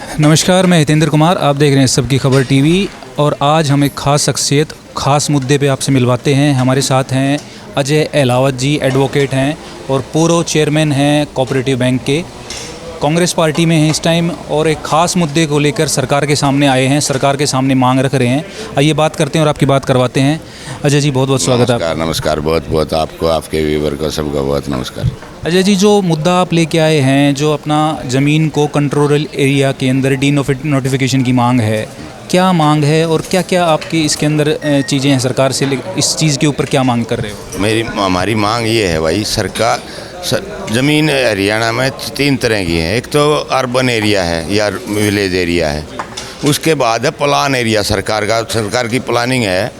नमस्कार, मैं हितेंद्र कुमार। आप देख रहे हैं सबकी खबर टीवी और आज हम एक ख़ास शख्सियत ख़ास मुद्दे पे आपसे मिलवाते हैं। हमारे साथ हैं अजय अहलावत जी, एडवोकेट हैं और पूर्व चेयरमैन हैं कोऑपरेटिव बैंक के। कांग्रेस पार्टी में हैं इस टाइम और एक ख़ास मुद्दे को लेकर सरकार के सामने आए हैं, सरकार के सामने मांग रख रहे हैं। आइए बात करते हैं और आपकी बात करवाते हैं। अजय जी, बहुत बहुत स्वागत है। नमस्कार, बहुत बहुत आपको, आपके व्यूवर को, सबका बहुत नमस्कार। अजय जी, जो मुद्दा आप लेके आए हैं, जो अपना ज़मीन को कंट्रोल एरिया के अंदर डी नोटिफिकेशन की मांग है, क्या मांग है और क्या क्या आपकी इसके अंदर चीज़ें हैं सरकार से? इस चीज़ के ऊपर क्या मांग कर रहे हो? हमारी मांग ये है भाई, सरकार ज़मीन हरियाणा में 3 तरह की है। एक तो अर्बन एरिया है या विलेज एरिया है, उसके बाद है प्लान एरिया। सरकार की प्लानिंग है,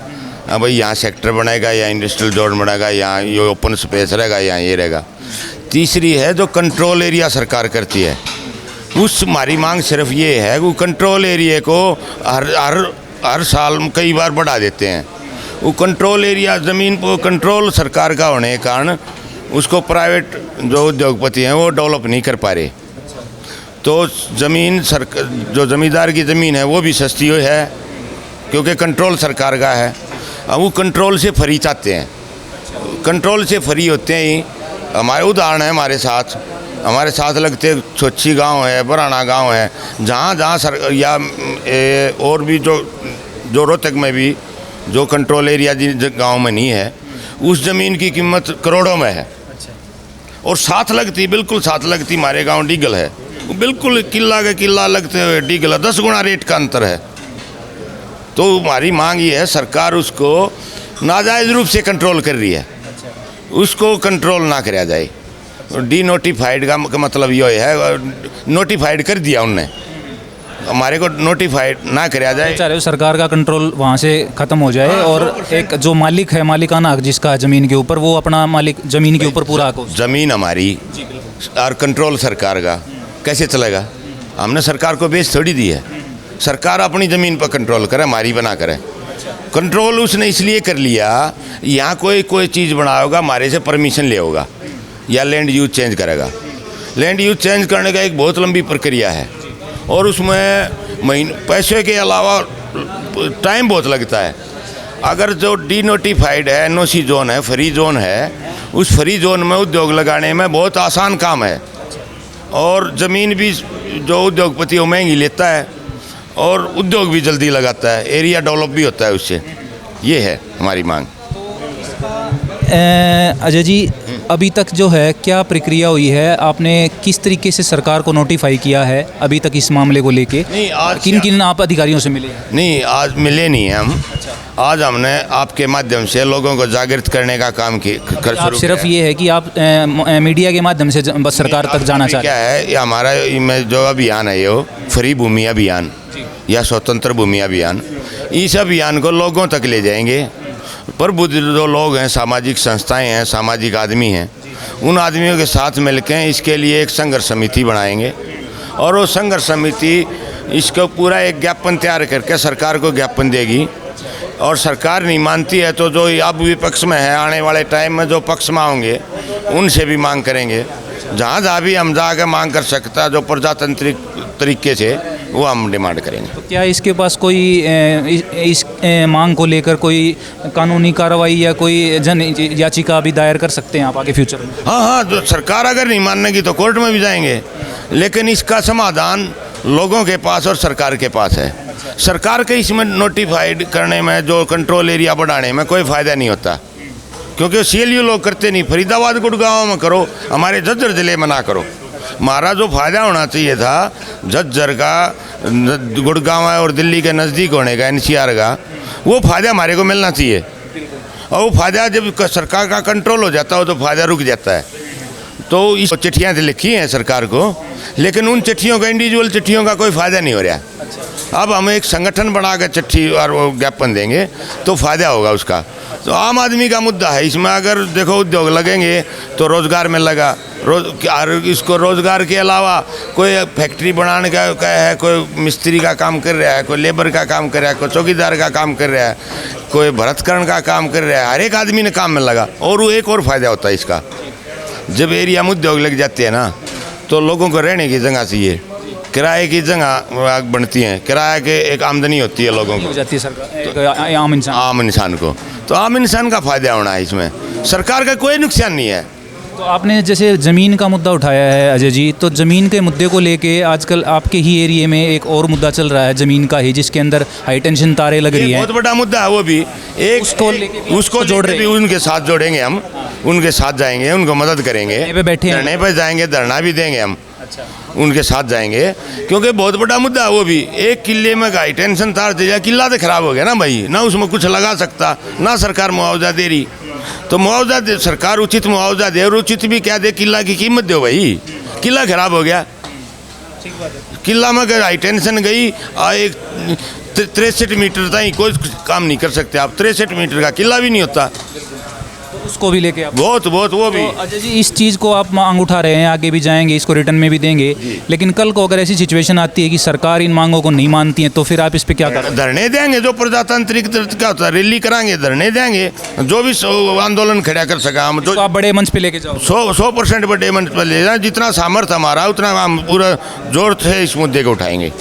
भाई यहाँ सेक्टर बनेगा या इंडस्ट्रियल जोन बनेगा, यहाँ ये ओपन स्पेस रहेगा, यहाँ ये रहेगा। तीसरी है जो कंट्रोल एरिया सरकार करती है। उस हमारी मांग सिर्फ ये है कि कंट्रोल एरिया को हर साल कई बार बढ़ा देते हैं। वो कंट्रोल एरिया ज़मीन को कंट्रोल सरकार का होने के कारण उसको प्राइवेट जो उद्योगपति हैं वो डेवलप नहीं कर पा रहे। तो ज़मीन जो ज़मींदार की ज़मीन है वो भी सस्ती है क्योंकि कंट्रोल सरकार का है। अब वो कंट्रोल से फ्री चाहते हैं। कंट्रोल से फ्री होते ही हमारे उदाहरण है, हमारे साथ लगते छोची गांव है, बराना गांव है, जहाँ या और भी जो रोहतक में भी जो कंट्रोल एरिया गांव में नहीं है, उस ज़मीन की कीमत करोड़ों में है। और बिल्कुल साथ लगती हमारे गांव डीगल है, बिल्कुल किला के किला लगते हुए डीगल 10 गुना रेट का अंतर है। तो हमारी मांग ये है, सरकार उसको नाजायज़ रूप से कंट्रोल कर रही है, उसको कंट्रोल ना कराया जाए। डी नोटिफाइड का मतलब ये है, नोटिफाइड कर दिया उनने, हमारे को नोटिफाइड ना कराया जाए। चाह रहे हो सरकार का कंट्रोल वहाँ से ख़त्म हो जाए और एक जो मालिक है, मालिकाना हक जिसका ज़मीन के ऊपर, वो अपना मालिक ज़मीन के ऊपर पूरा हक। ज़मीन हमारी और कंट्रोल सरकार का कैसे चलेगा? हमने सरकार को बेच थोड़ी दी है। सरकार अपनी ज़मीन पर कंट्रोल करे, हमारी बना करे। कंट्रोल उसने इसलिए कर लिया, यहाँ कोई चीज़ बनाएगा हमारे से परमिशन ले होगा या लैंड यूज चेंज करेगा। लैंड यूज चेंज करने का एक बहुत लंबी प्रक्रिया है और उसमें पैसे के अलावा टाइम बहुत लगता है। अगर जो डी नोटिफाइड है, एनओसी जोन है, फ्री जोन है, उस फ्री जोन में उद्योग लगाने में बहुत आसान काम है और ज़मीन भी जो उद्योगपति वो महंगी लेता है और उद्योग भी जल्दी लगाता है, एरिया डेवलप भी होता है उससे। ये है हमारी मांग। अजय जी, अभी तक जो है क्या प्रक्रिया हुई है? आपने किस तरीके से सरकार को नोटिफाई किया है अभी तक इस मामले को लेके? किन आप अधिकारियों से मिले? नहीं, आज मिले नहीं हैं हम। आज हमने आपके माध्यम से लोगों को जागृत करने का काम कर आप सिर्फ ये है कि आप मीडिया के माध्यम से बस सरकार तक जाना चाहते हैं? क्या है, ये हमारा जो अभियान है, ये फ्री भूमि अभियान या स्वतंत्र भूमि अभियान, इस अभियान को लोगों तक ले जाएंगे। पर जो लोग हैं, सामाजिक संस्थाएं हैं, सामाजिक आदमी हैं, उन आदमियों के साथ मिलकर इसके लिए एक संघर्ष समिति बनाएंगे और वो संघर्ष समिति इसको पूरा एक ज्ञापन तैयार करके सरकार को ज्ञापन देगी। और सरकार नहीं मानती है तो जो अब विपक्ष में है, आने वाले टाइम में जो पक्ष में होंगे उनसे भी मांग करेंगे। जहाँ भी हम जाकर मांग कर सकता है, जो प्रजातांत्रिक तरीके से, वो हम डिमांड करेंगे। तो क्या इसके पास कोई इस मांग को लेकर कोई कानूनी कार्रवाई या कोई जन याचिका भी दायर कर सकते हैं आप आगे फ्यूचर में? हाँ, जो सरकार अगर नहीं मानने की तो कोर्ट में भी जाएंगे, लेकिन इसका समाधान लोगों के पास और सरकार के पास है। सरकार के इसमें नोटिफाइड करने में, जो कंट्रोल एरिया बढ़ाने में कोई फ़ायदा नहीं होता क्योंकि CLU लोग करते नहीं। फरीदाबाद गुड़गांव में करो, हमारे झज्जर ज़िले में ना करो। हमारा जो फ़ायदा होना चाहिए था झज्जर का, गुड़गांव और दिल्ली के नज़दीक होने का, NCR का, वो फ़ायदा हमारे को मिलना चाहिए। और वो फ़ायदा जब सरकार का कंट्रोल हो जाता हो तो फ़ायदा रुक जाता है। तो इस चिट्ठियाँ तो लिखी हैं सरकार को, लेकिन उन चिट्ठियों का, इंडिविजुअल चिट्ठियों का कोई फ़ायदा नहीं हो रहा। अब हम एक संगठन बना कर चिट्ठी और वो ज्ञापन देंगे तो फ़ायदा होगा उसका। तो आम आदमी का मुद्दा है इसमें। अगर देखो उद्योग लगेंगे तो रोज़गार मिलेगा, इसको रोज़गार के अलावा कोई फैक्ट्री बनाने का है, कोई मिस्त्री का काम कर रहा है, कोई लेबर का काम कर रहा है, कोई चौकीदार का काम कर रहा है, कोई भरतकरण का काम कर रहा है। हर एक आदमी ने काम में लगा। और वो एक और फ़ायदा होता है इसका, जब एरिया में उद्योग लग जाते हैं ना तो लोगों को रहने की जगह चाहिए। किराए की जगह बनती हैं, किराए के एक आमदनी होती है लोगों हो को, जाती है सरकार एक आम इंसान। आम इंसान को। तो आम इंसान का फ़ायदा होना है इसमें, सरकार का कोई नुकसान नहीं है। तो आपने जैसे ज़मीन का मुद्दा उठाया है अजय जी, तो ज़मीन के मुद्दे को लेके आजकल आपके ही एरिया में एक और मुद्दा चल रहा है ज़मीन का ही, जिसके अंदर हाई टेंशन तारें लग रही ये हैं। बहुत बड़ा मुद्दा है वो भी, एक उसको जोड़ रहे हैं, उनके साथ जोड़ेंगे हम, उनके साथ जाएंगे, उनको मदद करेंगे, धरने पे बैठे हैं। धरने पे जाएंगे, धरना भी देंगे हम, अच्छा, उनके साथ जाएंगे, क्योंकि बहुत बड़ा मुद्दा है वो भी। एक किले में हाई टेंशन तार दे जाए, किला तो खराब हो गया ना भाई, ना उसमें कुछ लगा सकता, ना सरकार मुआवजा दे रही। तो मुआवजा दे, सरकार उचित मुआवजा दे, और उचित भी क्या दे, किला की कीमत दो भाई, किला खराब हो गया। किला में अगर हाई टेंशन गई, एक 63 मीटर तक कोई काम नहीं कर सकते आप, 63 मीटर का किला भी नहीं होता। तो उसको भी लेके आप बहुत वो भी। तो अजय जी, इस चीज़ को आप मांग उठा रहे हैं, आगे भी जाएंगे, इसको रिटर्न में भी देंगे, लेकिन कल को अगर ऐसी सिचुएशन आती है कि सरकार इन मांगों को नहीं मानती है, तो फिर आप इस पे क्या करें? धरने देंगे, जो प्रजातांत्रिक क्या होता है, रैली कराएंगे, धरने देंगे, जो भी आंदोलन खड़ा कर सका हम, जो तो आप बड़े मंच पे लेके जाओ। 100% बड़े मंच पर ले जाए, जितना सामर्थ्य हमारा उतना हम पूरा जोर से इस मुद्दे को उठाएंगे।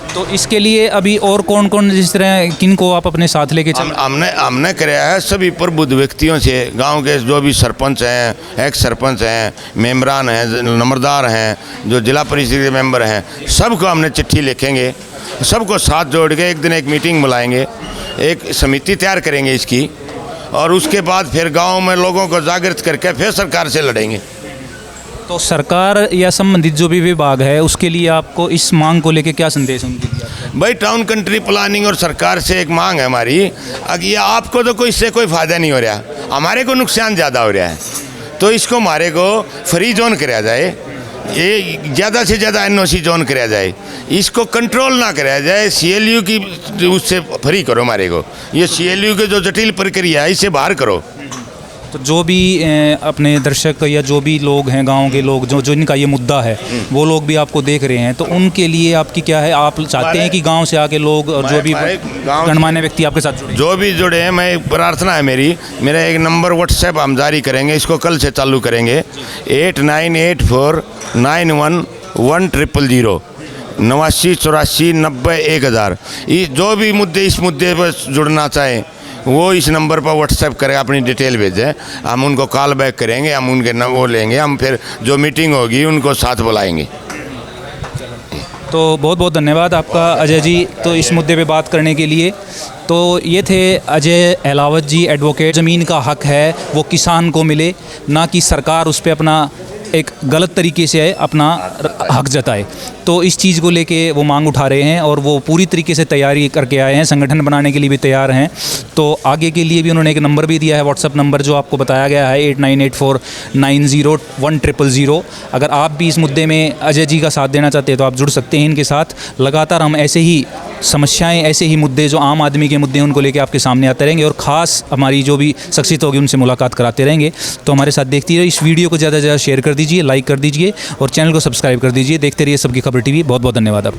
तो इसके लिए अभी और कौन कौन, जिस तरह किन को आप अपने साथ लेके चल? हमने कराया है सभी प्रबुद्ध व्यक्तियों से, गांव के जो भी सरपंच हैं, एक्स सरपंच हैं, मेम्बरान हैं, नंबरदार हैं, जो जिला परिषद के मेंबर हैं, सबको हमने चिट्ठी लिखेंगे, सबको साथ जोड़ के एक दिन एक मीटिंग बुलाएंगे, एक समिति तैयार करेंगे इसकी, और उसके बाद फिर गाँव में लोगों को जागृत करके फिर सरकार से लड़ेंगे। तो सरकार या संबंधित जो भी विभाग है, उसके लिए आपको इस मांग को लेके क्या संदेश उनके लिए? भाई टाउन कंट्री प्लानिंग और सरकार से एक मांग है हमारी, ये आपको तो कोई इससे कोई फ़ायदा नहीं हो रहा, हमारे को नुकसान ज़्यादा हो रहा है, तो इसको हमारे को फ्री जोन कराया जाए, ये ज़्यादा से ज़्यादा NOC जोन कराया जाए, इसको कंट्रोल ना कराया जाए, CLU की उससे फ्री करो हमारे को, ये CLU की जो जटिल प्रक्रिया है इससे बाहर करो। तो जो भी अपने दर्शक या जो भी लोग हैं, गांव के लोग जो जिनका ये मुद्दा है, वो लोग भी आपको देख रहे हैं, तो उनके लिए आपकी क्या है, आप चाहते हैं कि गांव से आके लोग और जो भी गणमान्य व्यक्ति आपके साथ जुड़े, जो भी जुड़े हैं, मैं प्रार्थना है मेरा एक नंबर WhatsApp हम जारी करेंगे, इसको कल से चालू करेंगे, 8984911000 89 84 90 1000। जो भी इस मुद्दे पर जुड़ना चाहें वो इस नंबर पर WhatsApp करें, अपनी डिटेल भेजें, हम उनको कॉल बैक करेंगे, हम उनके वो लेंगे, हम फिर जो मीटिंग होगी उनको साथ बुलाएंगे। तो बहुत बहुत धन्यवाद आपका अजय जी, तो इस मुद्दे पे बात करने के लिए। तो ये थे अजय अहलावत जी, एडवोकेट। ज़मीन का हक है वो किसान को मिले, ना कि सरकार उस पर अपना एक गलत तरीके से अपना हक जताए। तो इस चीज़ को लेके वो मांग उठा रहे हैं और वो पूरी तरीके से तैयारी करके आए हैं, संगठन बनाने के लिए भी तैयार हैं। तो आगे के लिए भी उन्होंने एक नंबर भी दिया है, WhatsApp नंबर जो आपको बताया गया है 8984901000। अगर आप भी इस मुद्दे में अजय जी का साथ देना चाहते हैं तो आप जुड़ सकते हैं इनके साथ। लगातार हम ऐसे ही समस्याएं, ऐसे ही मुद्दे जो आम आदमी के मुद्दे हैं उनको लेके आपके सामने आते रहेंगे, और ख़ास हमारी जो भी शख्सियत होगी उनसे मुलाकात कराते रहेंगे। तो हमारे साथ देखती रहिए, इस वीडियो को ज़्यादा से ज़्यादा शेयर कर दीजिए, लाइक कर दीजिए और चैनल को सब्सक्राइब कर दीजिए। देखते रहिए सबकी खबर TV। बहुत बहुत धन्यवाद आपका।